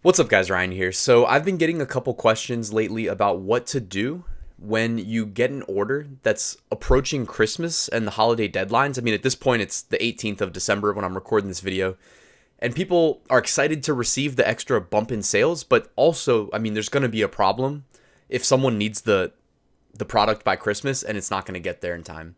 What's up, guys? Ryan here. So I've been getting a couple questions lately about what to do when you get an order that's approaching Christmas and the holiday deadlines. I mean, at this point, it's the 18th of December when I'm recording this video, and people are excited to receive the extra bump in sales, but also, I mean, there's going to be a problem if someone needs the product by Christmas and it's not going to get there in time.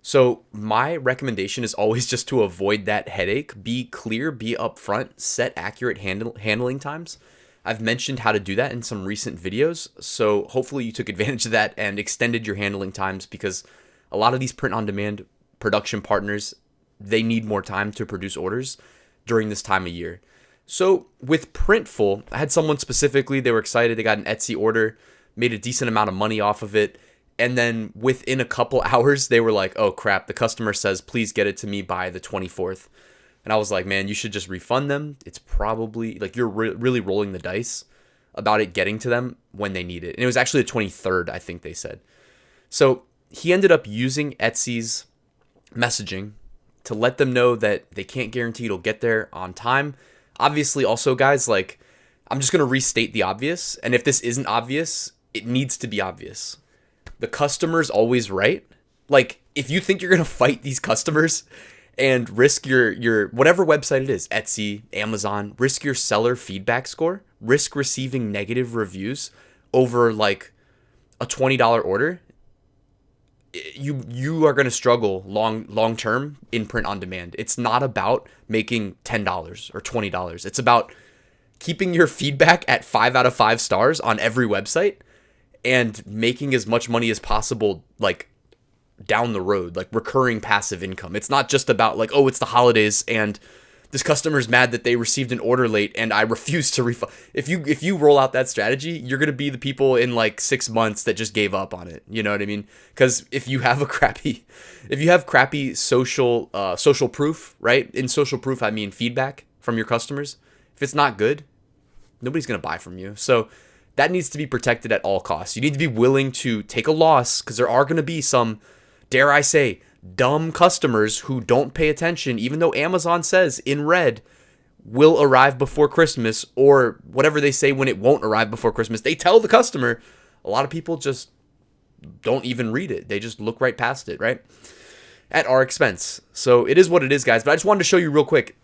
So my recommendation is always just to avoid that headache. Be clear, be upfront, set accurate handling times. I've mentioned how to do that in some recent videos, so hopefully you took advantage of that and extended your handling times, because a lot of these print-on-demand production partners, they need more time to produce orders during this time of year. So with Printful, I had someone specifically, they were excited, they got an Etsy order, made a decent amount of money off of it. And then within a couple hours, they were like, oh crap, the customer says, please get it to me by the 24th. And I was like, man, you should just refund them. It's probably like you're really rolling the dice about it getting to them when they need it. And it was actually the 23rd, I think they said. So he ended up using Etsy's messaging to let them know that they can't guarantee it'll get there on time. Obviously, also, guys, like, I'm just going to restate the obvious. And if this isn't obvious, it needs to be obvious. The customer's always right. Like, if you think you're going to fight these customers and risk your whatever website it is, Etsy, Amazon, risk your seller feedback score, risk receiving negative reviews over like a $20 order, you are going to struggle long term in print on demand. It's not about making $10 or $20. It's about keeping your feedback at 5 out of 5 stars on every website and making as much money as possible, like, down the road, like recurring passive income. It's not just about like, oh, it's the holidays and this customer's mad that they received an order late and I refuse to refund. If you roll out that strategy, you're going to be the people in like 6 months that just gave up on it. You know what I mean? Because if you have crappy social proof, right? In social proof, I mean feedback from your customers. If it's not good, nobody's going to buy from you. So that needs to be protected at all costs. You need to be willing to take a loss, because there are going to be some, dare I say, dumb customers who don't pay attention, even though Amazon says in red will arrive before Christmas, or whatever they say when it won't arrive before Christmas. They tell the customer. A lot of people just don't even read it. They just look right past it, right? At our expense. So it is what it is, guys. But I just wanted to show you real quick.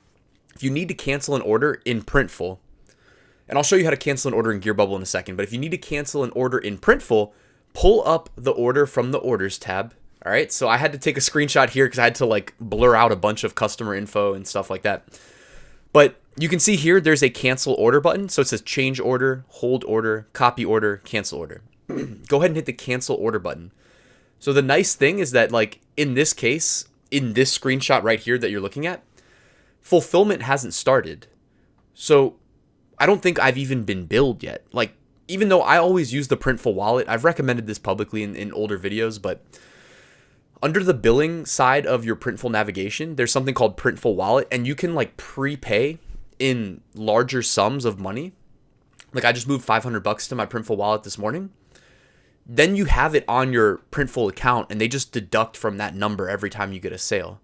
If you need to cancel an order in Printful, and I'll show you how to cancel an order in Gearbubble in a second, but if you need to cancel an order in Printful, pull up the order from the Orders tab. All right, so I had to take a screenshot here because I had to like blur out a bunch of customer info and stuff like that. But you can see here, there's a cancel order button. So it says change order, hold order, copy order, cancel order. Go ahead and hit the cancel order button. So the nice thing is that, like, in this case, in this screenshot right here that you're looking at, fulfillment hasn't started. So I don't think I've even been billed yet. Like, even though I always use the Printful wallet, I've recommended this publicly in older videos, but under the billing side of your Printful navigation, there's something called Printful Wallet, and you can like prepay in larger sums of money. Like, I just moved $500 to my Printful wallet this morning. Then you have it on your Printful account, and they just deduct from that number every time you get a sale.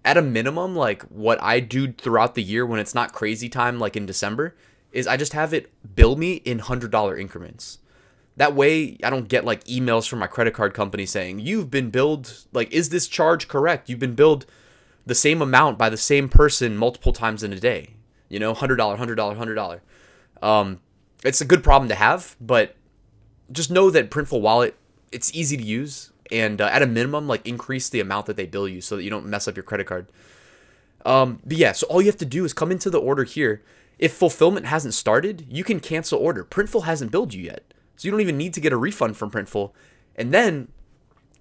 At a minimum, like what I do throughout the year when it's not crazy time, like in December, is I just have it bill me in $100 increments. That way, I don't get like emails from my credit card company saying, you've been billed, like, is this charge correct? You've been billed the same amount by the same person multiple times in a day. You know, $100, $100, $100. It's a good problem to have, but just know that Printful Wallet, it's easy to use. And at a minimum, like, increase the amount that they bill you so that you don't mess up your credit card. But yeah, so all you have to do is come into the order here. If fulfillment hasn't started, you can cancel order. Printful hasn't billed you yet, so you don't even need to get a refund from Printful. And then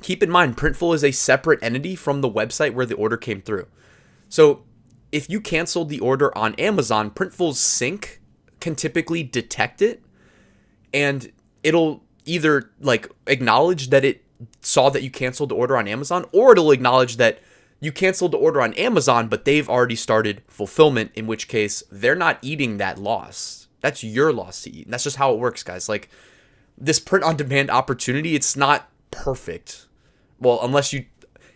keep in mind, Printful is a separate entity from the website where the order came through. So if you canceled the order on Amazon, Printful's sync can typically detect it, and it'll either like acknowledge that it saw that you canceled the order on Amazon, or it'll acknowledge that you canceled the order on Amazon, but they've already started fulfillment, in which case they're not eating that loss. That's your loss to eat. And that's just how it works, guys. Like, this print-on-demand opportunity, it's not perfect. Well, unless you...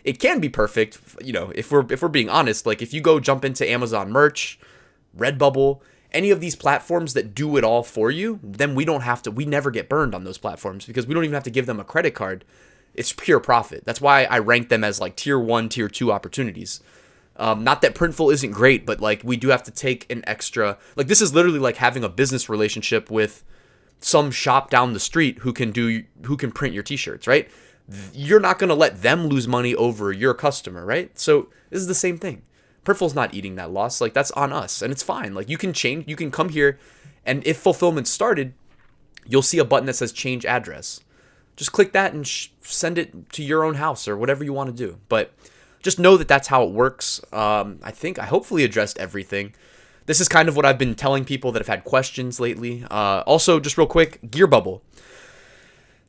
It can be perfect, you know, if we're being honest. Like, if you go jump into Amazon merch, Redbubble, any of these platforms that do it all for you, then we never get burned on those platforms because we don't even have to give them a credit card. It's pure profit. That's why I rank them as like tier 1, tier 2 opportunities. Not that Printful isn't great, but like we do have to take an extra, like this is literally like having a business relationship with some shop down the street who can print your t-shirts, right? You're not going to let them lose money over your customer, right? So this is the same thing. Printful's not eating that loss. Like that's on us, and it's fine. Like you can come here, and if fulfillment started, you'll see a button that says change address. Just click that and send it to your own house or whatever you want to do. But just know that that's how it works. I think I hopefully addressed everything. This is kind of what I've been telling people that have had questions lately. Also, just real quick, Gearbubble.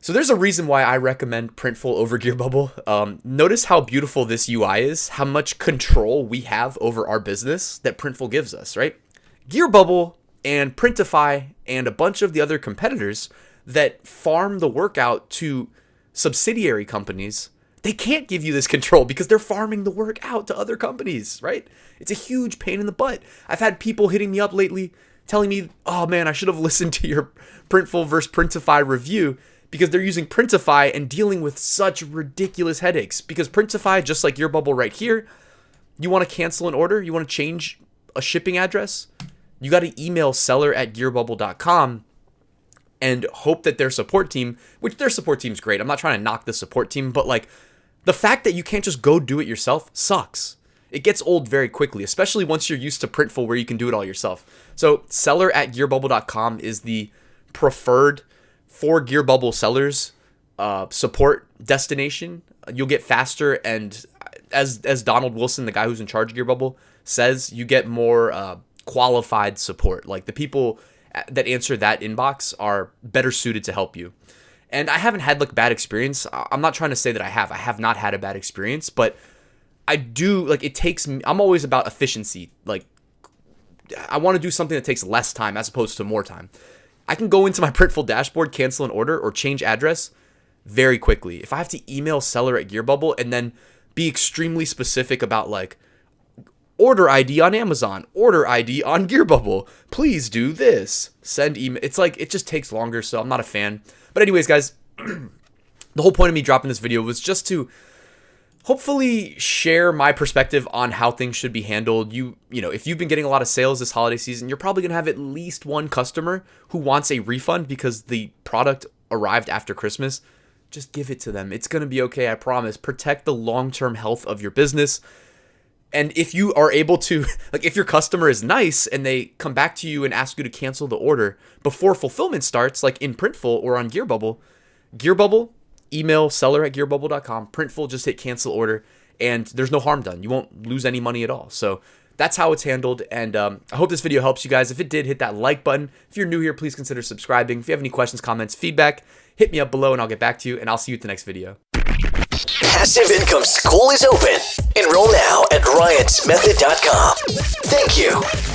So there's a reason why I recommend Printful over Gearbubble. Notice how beautiful this UI is, how much control we have over our business that Printful gives us, right? Gearbubble and Printify and a bunch of the other competitors that farm the work out to subsidiary companies, they can't give you this control because they're farming the work out to other companies, right? It's a huge pain in the butt. I've had people hitting me up lately telling me, oh man, I should have listened to your Printful versus Printify review, because they're using Printify and dealing with such ridiculous headaches. Because Printify, just like Gearbubble right here, you want to cancel an order, you want to change a shipping address, you got to email seller@gearbubble.com and hope that their support team, which their support team's great, I'm not trying to knock the support team, but like the fact that you can't just go do it yourself sucks. It gets old very quickly, especially once you're used to Printful where you can do it all yourself. So seller@gearbubble.com is the preferred for Gearbubble sellers support destination. You'll get faster, and as Donald Wilson, the guy who's in charge of Gearbubble, says, you get more qualified support. Like the people that answer that inbox are better suited to help you. And I haven't had like bad experience. I'm not trying to say that I have not had a bad experience, but I do, like, it takes me, I'm always about efficiency. Like I want to do something that takes less time as opposed to more time. I can go into my Printful dashboard, cancel an order, or change address very quickly. If I have to email seller@Gearbubble and then be extremely specific about like order ID on Amazon, order ID on Gearbubble, please do this, send email. It's like, it just takes longer, so I'm not a fan. But anyways, guys, the whole point of me dropping this video was just to hopefully share my perspective on how things should be handled. You know, if you've been getting a lot of sales this holiday season, you're probably going to have at least one customer who wants a refund because the product arrived after Christmas. Just give it to them. It's going to be okay, I promise. Protect the long-term health of your business. And if you are able to, like if your customer is nice and they come back to you and ask you to cancel the order before fulfillment starts, like in Printful or on Gearbubble, email seller@gearbubble.com, Printful, just hit cancel order, and there's no harm done. You won't lose any money at all. So that's how it's handled. And I hope this video helps you guys. If it did, hit that like button. If you're new here, please consider subscribing. If you have any questions, comments, feedback, hit me up below and I'll get back to you, and I'll see you at the next video. Passive Income School is open. Enroll now at ryansmethod.com. Thank you.